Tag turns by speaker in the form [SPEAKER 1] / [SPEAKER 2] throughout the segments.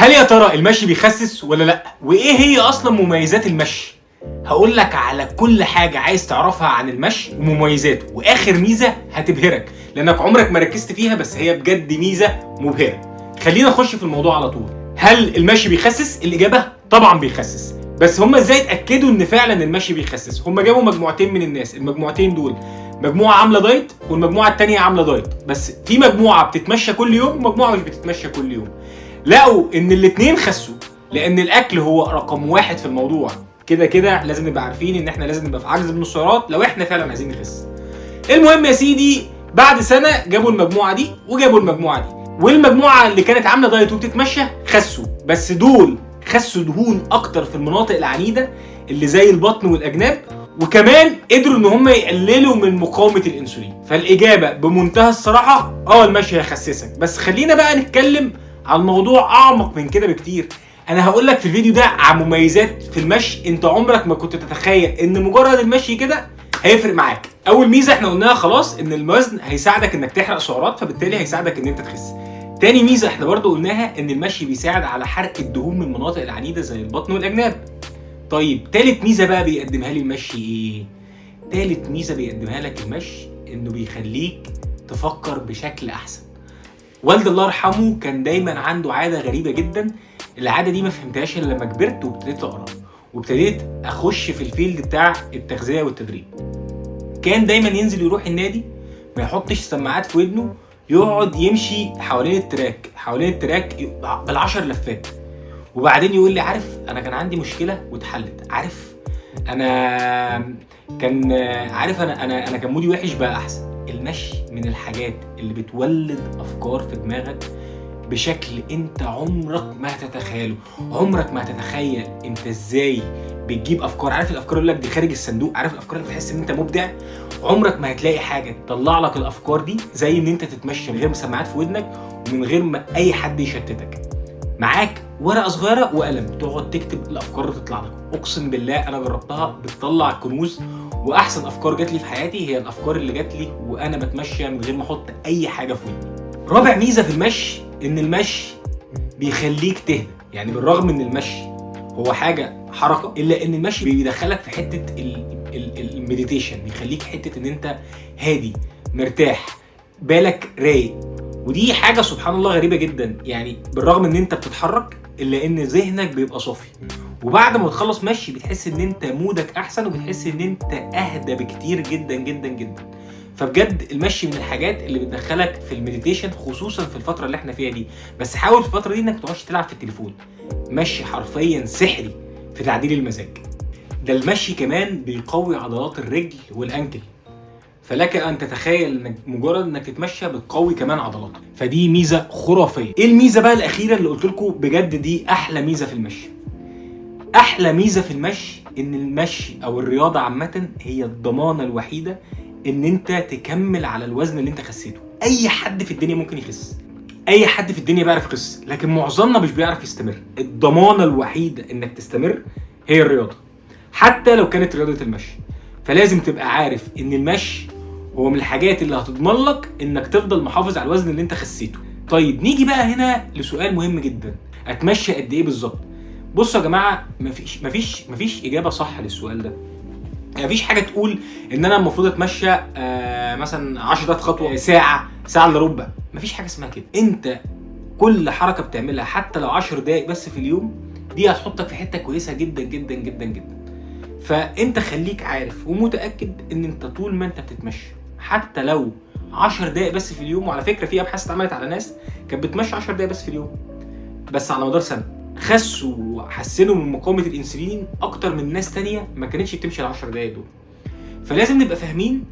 [SPEAKER 1] هل يا ترى المشي بيخسس ولا لا؟ وايه هي اصلا مميزات المشي؟ هقول لك على كل حاجه عايز تعرفها عن المشي ومميزاته، واخر ميزه هتبهرك لانك عمرك ما ركزت فيها بس هي بجد ميزه مبهره. خلينا نخش في الموضوع على طول. هل المشي بيخسس؟ الاجابه طبعا بيخسس. بس هم ازاي اتاكدوا ان فعلا المشي بيخسس؟ هم جابوا مجموعتين من الناس، المجموعتين دول مجموعه عامله دايت والمجموعه الثانيه عامله دايت، بس في مجموعه بتتمشى كل يوم ومجموعه مش بتتمشى كل يوم. لقوا ان الاثنين خسوا، لان الاكل هو رقم واحد في الموضوع. كده كده لازم نبقى عارفين ان احنا لازم نبقى في عجز من السعرات لو احنا فعلا عايزين نخس. المهم يا سيدي، بعد سنه جابوا المجموعه دي وجابوا المجموعه دي، والمجموعه اللي كانت عامله دايت وبتتمشى خسوا، بس دول خسوا دهون اكتر في المناطق العنيده اللي زي البطن والاجناب، وكمان قدروا ان هم يقللوا من مقاومه الانسولين. فالاجابه بمنتهى الصراحه المشي هيخسسك. بس خلينا بقى نتكلم عن موضوع اعمق من كده بكتير. انا هقول لك في الفيديو ده عن مميزات في المشي انت عمرك ما كنت تتخيل ان مجرد المشي كده هيفرق معاك. اول ميزه احنا قلناها خلاص، ان الوزن هيساعدك انك تحرق سعرات، فبالتالي هيساعدك ان انت تخس. تاني ميزه احنا برضو قلناها ان المشي بيساعد على حرق الدهون من المناطق العنيده زي البطن والاجناب. طيب تالت ميزه بقى بيقدمها لي المشي ايه؟ تالت ميزه بيقدمها لك المشي انه بيخليك تفكر بشكل احسن. والدي الله يرحمه كان دايما عنده عاده غريبه جدا. العاده دي ما فهمتهاش الا لما كبرت وابتديت اقرا وابتديت اخش في الفيلد بتاع التغذيه والتدريب. كان دايما ينزل يروح النادي، ما يحطش سماعات في ودنه، يقعد يمشي حوالين التراك بال10 لفات، وبعدين يقول لي عارف انا كان عندي مشكله واتحلت، عارف انا كان مودي وحش بقى احسن. المشي من الحاجات اللي بتولد افكار في دماغك بشكل انت عمرك ما هتتخيله. عمرك ما هتتخيل انت ازاي بتجيب افكار. عارف الافكار اللي لك دي خارج الصندوق؟ عارف الافكار اللي بتحس ان انت مبدع؟ عمرك ما هتلاقي حاجه تطلع لك الافكار دي زي ان انت تتمشى من غير سماعات في ودنك ومن غير ما اي حد يشتتك. معاك ورقه صغيره وقلم تقعد تكتب الافكار اللي تطلع لك. اقسم بالله انا جربتها، بتطلع كنوز. واحسن افكار جات لي في حياتي هي الافكار اللي جات لي وانا بتمشى من غير ما احط اي حاجه في ودني. رابع ميزه في المشي ان المشي بيخليك تهدى. يعني بالرغم ان المشي هو حاجه حركه، الا ان المشي بيدخلك في حته المديتيشن، بيخليك حته ان انت هادي مرتاح بالك رايق. ودي حاجه سبحان الله غريبه جدا. يعني بالرغم ان انت بتتحرك الا ان ذهنك بيبقى صافي، وبعد ما تخلص مشي بتحس ان انت مودك احسن وبتحس ان انت اهدى بكتير جدا جدا جدا. فبجد المشي من الحاجات اللي بتدخلك في المديتيشن، خصوصا في الفتره اللي احنا فيها دي. بس حاول في الفتره دي انك ما تقعدش تلعب في التليفون. مشي حرفيا سحري في تعديل المزاج. ده المشي كمان بيقوي عضلات الرجل والانكل، فلك ان تتخيل انك مجرد انك تتمشى بتقوي كمان عضلاتك. فدي ميزه خرافيه. ايه الميزه بقى الاخيره اللي قلت لكم بجد دي احلى ميزه في المشي؟ احلى ميزه في المشي ان المشي او الرياضه عامه هي الضمانه الوحيده ان انت تكمل على الوزن اللي انت خسيته. اي حد في الدنيا ممكن يخس، اي حد في الدنيا بيعرف يخس، لكن معظمنا مش بيعرف يستمر. الضمانه الوحيده انك تستمر هي الرياضه، حتى لو كانت رياضه المشي. فلازم تبقى عارف ان المشي هو من الحاجات اللي هتضمن لك انك تفضل محافظ على الوزن اللي انت خسيته. طيب نيجي بقى هنا لسؤال مهم جدا، اتمشى قد ايه بالظبط؟ بصوا يا جماعه، مفيش اجابه صح للسؤال ده. مفيش حاجه تقول ان انا المفروض اتمشى مثلا 10 خطوه، ساعه الا ربع. مفيش حاجه اسمها كده. انت كل حركه بتعملها حتى لو 10 دقايق بس في اليوم دي هتحطك في حته كويسه جدا جدا جدا جدا. فانت خليك عارف ومتاكد ان انت طول ما انت بتتمشى حتى لو 10 دقايق بس في اليوم. وعلى فكره في ابحاث اتعملت على ناس كانت بتمشي 10 دقايق بس في اليوم، بس على مدار سنه خسوا وحسنوا من مقاومه الانسولين اكتر من ناس تانية ما كانتش بتمشي ال 10 دقايق دول. فلازم نبقى فاهمين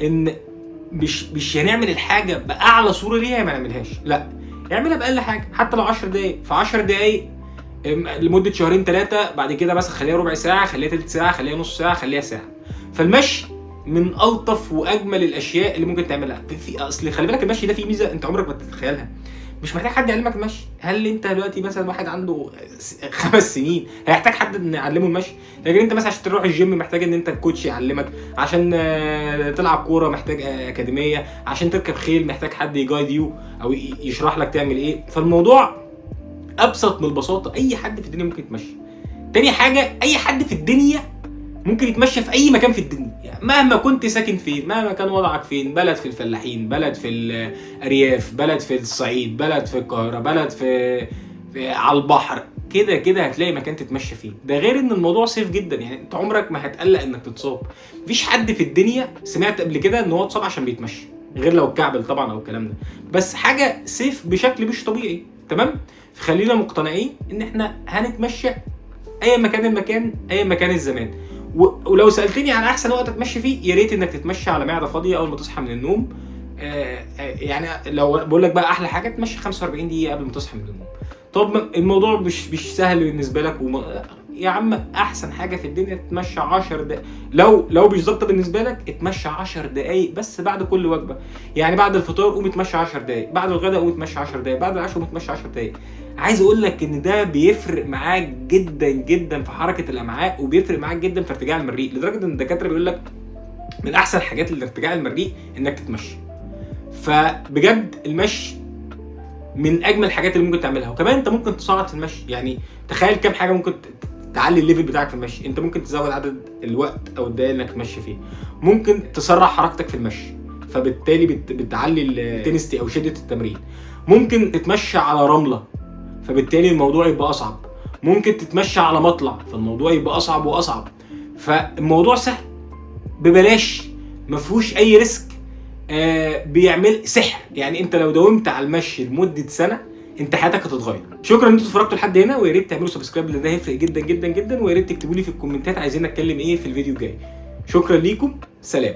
[SPEAKER 1] ان مش هنعمل الحاجه باعلى صوره ليها ما نعملهاش، لا اعملها باقل حاجه. حتى لو 10 دقايق في 10 دقايق لمده شهرين 3، بعد كده مثلا خليها ربع ساعه، خليها تلت ساعه، خليها نص ساعه، خليها ساعه. فالمشي من الطف واجمل الاشياء اللي ممكن تعملها. في اصل خلي بالك المشي ده فيه ميزه انت عمرك ما تتخيلها. مش محتاج حد يعلمك المشي. هل انت دلوقتي مثلا واحد عنده 5 سنين هيحتاج حد يعلمه المشي؟ لكن انت مثلا عشان تروح الجيم محتاج ان انت الكوتش يعلمك، عشان تلعب كوره محتاج اكاديميه، عشان تركب خيل محتاج حد يجايد يو او يشرح لك تعمل ايه. فالموضوع ابسط من البساطه، اي حد في الدنيا ممكن يتمشى. تاني حاجه، اي حد في الدنيا ممكن يتمشى في اي مكان في الدنيا، يعني مهما كنت ساكن فين، مهما كان وضعك فين، بلد في الفلاحين، بلد في الارياف، بلد في الصعيد، بلد في القاهره، بلد في على البحر، كده كده هتلاقي مكان تتمشى فيه. ده غير ان الموضوع سيف جدا، يعني انت عمرك ما هتقلق انك تتصاب. مفيش حد في الدنيا سمعت قبل كده ان هو اتصاب عشان بيتمشى، غير لو اتكعبل طبعا او الكلام ده، بس حاجه سيف بشكل مش طبيعي. تمام؟ فخلينا مقتنعين ان احنا هنتمشى اي مكان المكان، اي مكان الزمان. ولو سالتني عن احسن وقت اتمشى فيه، يا ريت انك تتمشى على معده فاضيه اول ما تصحى من النوم. يعني لو بقول لك بقى احلى حاجه، تمشي 45 دقيقه قبل ما تصحى من النوم. طب الموضوع مش سهل بالنسبه لك يا عم احسن حاجه في الدنيا تتمشى 10 دقايق. لو مش ظابطه بالنسبه لك، اتمشى 10 دقايق بس بعد كل وجبه. يعني بعد الفطار قوم اتمشى 10 دقايق، بعد الغداء قوم اتمشى 10 دقايق، بعد العشاء قوم اتمشى 10 دقايق. عايز اقول لك ان ده بيفرق معاك جدا جدا في حركه الامعاء، وبيفرق معاك جدا في ارتجاع المريء، لدرجه ان الدكاتره بيقول لك من احسن حاجات لارتجاع المريء انك تتمشى. فبجد المشي من اجمل الحاجات اللي ممكن تعملها. وكمان انت ممكن تصعد في المشي، يعني تخيل كام حاجه ممكن تعلي الليفل بتاعك في المشي. انت ممكن تزود عدد الوقت او الدقائق انك تمشي فيه، ممكن تسرع حركتك في المشي فبالتالي بتعلي الانتنسيتي او شده التمرين. ممكن تتمشى على رمله فبالتالي الموضوع يبقى اصعب. ممكن تتمشى على مطلع فالموضوع يبقى اصعب واصعب. فالموضوع سهل ببلاش، ما فيهوش اي ريسك، بيعمل سحر. يعني انت لو داومت على المشي لمده سنه انت حياتك هتتغير. شكرا ان انتوا اتفرجتوا لحد هنا، ويا ريت تعملوا سبسكرايب لان ده هيفرق جدا جدا جدا، ويا ريت تكتبوا لي في الكومنتات عايزين اتكلم ايه في الفيديو الجاي. شكرا ليكم، سلام.